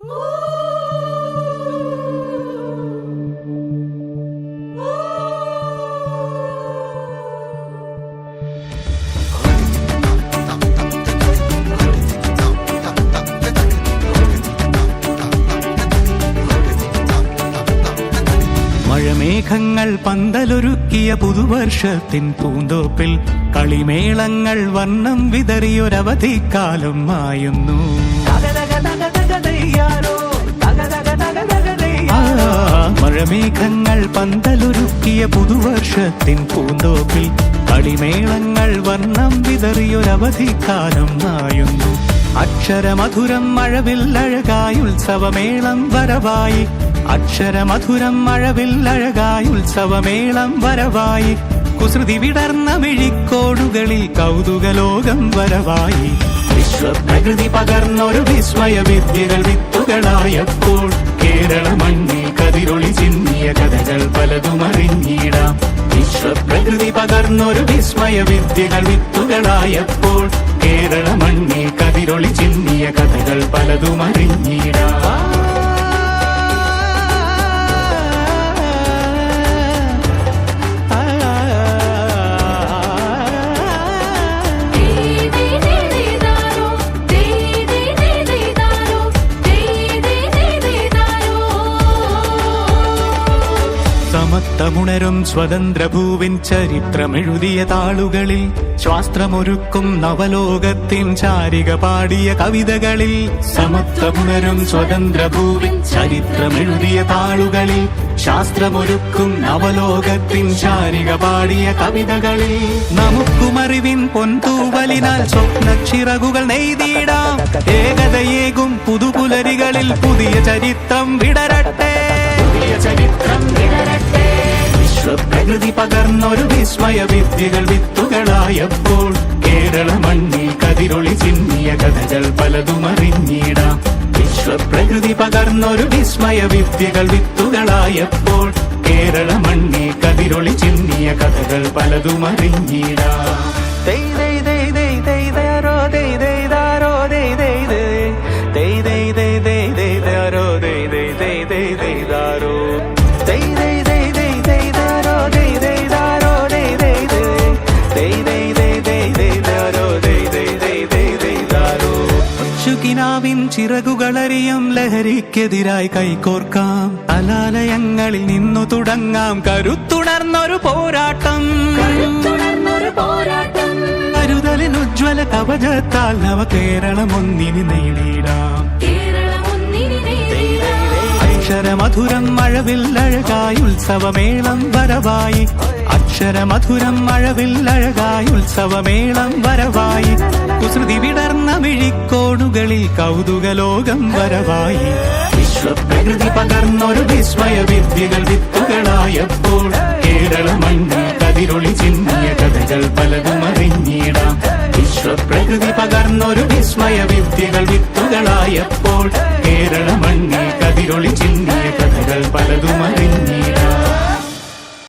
മഴമേഘങ്ങൾ പന്തലൊരുക്കിയ പുതുവർഷത്തിൻ പൂന്തോപ്പിൽ കളിമേളങ്ങൾ വർണ്ണം വിതറിയൊരവധിക്കാലം മായുന്നു. മഴമേഘങ്ങൾ പന്തലൊരുക്കിയ പുതുവർഷത്തിൻ പൂന്തോപ്പിൽ കളിമേളങ്ങൾ വർണ്ണം വിതറിയൊരവധിക്കാലം മായുന്നു. അക്ഷരമധുരം മഴവില്ലഴകായി ഉത്സവമേളം വരവായി, അക്ഷരമധുരം മഴവില്ലഴകായി ഉത്സവമേളം വരവായി, കുസൃതി വിടർന്ന മിഴിക്കോടുകളിൽ കൗതുകലോകം വരവായി. വിശ്വപ്രകൃതി പകർന്നൊരു വിസ്മയ വിദ്യകൾ വിത്തുകളായപ്പോൾ കേരള മണ്ണിൽ കതിരൊളി ചിന്നിയ കഥകൾ പലതും അറിഞ്ഞിടാം. വിശ്വപ്രകൃതി പകർന്നൊരു വിസ്മയ വിദ്യകൾ വിത്തുകളായപ്പോൾ കേരള മണ്ണിൽ കതിരൊളി ചിന്നിയ കഥകൾ പലതും അറിഞ്ഞിടാം. സമത്വമുണരും സ്വതന്ത്രഭൂവിൻ ചരിത്രമെഴുതിയ താളുകളിൽ, ശാസ്ത്രമൊരുക്കും നവലോകത്തിൻ ചാരിക പാടിയ കവിതകളിൽ. സമത്വമുണരും സ്വതന്ത്രഭൂവിൻ ചരിത്രമെഴുതിയ താളുകളിൽ, ശാസ്ത്രമൊരുക്കും നവലോകത്തിൻ ചാരിക പാടിയ കവിതകളിൽ. നമുക്കുമറിവിൻ പൊൻതൂവലിനാൽ സ്വപ്നച്ചിറകുകൾ നെയ്തിടാം. ഏകതയേകും പുതുപുലരികളിൽ പുതിയ ചരിത്രം വിടരട്ടെ, പുതിയ ചരിത്രം വിടരട്ടെ. വിശ്വപ്രകൃതി പകർന്നൊരു വിസ്മയ വിദ്യകൾ വിത്തുകളായപ്പോൾ കേരള മണ്ണിൽ കതിരൊളി ചിന്നിയ കഥകൾ പലതും അറിഞ്ഞിടാം. വിശ്വപ്രകൃതി പകർന്നൊരു വിസ്മയ വിദ്യകൾ വിത്തുകളായപ്പോൾ കേരള മണ്ണിൽ കതിരൊളി ചിന്നിയ കഥകൾ പലതും അറിഞ്ഞിടാം. ിൻ ചിറകുകളറിയും ലഹരിക്കെതിരായി കൈകോർക്കാം. കലാലയങ്ങളിൽ നിന്നു തുടങ്ങാം കരുത്തുണർന്നൊരു പോരാട്ടം. കരുതലിനുജ്വല കവചത്താൽ നവ കേരളം ഒന്നിന് നേടിയിടാം. അക്ഷരമധുരം മഴവില്ലഴകായി ഉത്സവമേളം വരവായി, അക്ഷരമധുരം മഴവില്ലഴകായി ഉത്സവമേളം വരവായി, കുസൃതി വിടർന്ന മിഴിക്കോടുകളിൽ കൗതുകലോകം വരവായി. വിശ്വപ്രകൃതി പകർന്നൊരു വിസ്മയ വിദ്യകൾ വിത്തുകളായപ്പോൾ കേരള മണ്ണിൽ കതിരൊളി ചിന്നിയ കഥകൾ പലതും അറിഞ്ഞിടാം. വിശ്വപ്രകൃതി പകർന്നൊരു വിസ്മയ വിദ്യകൾ വിത്തുകളായപ്പോൾ കേരള മണ്ണിൽ കതിരൊളി ചിന്നിയ കഥകൾ പലതും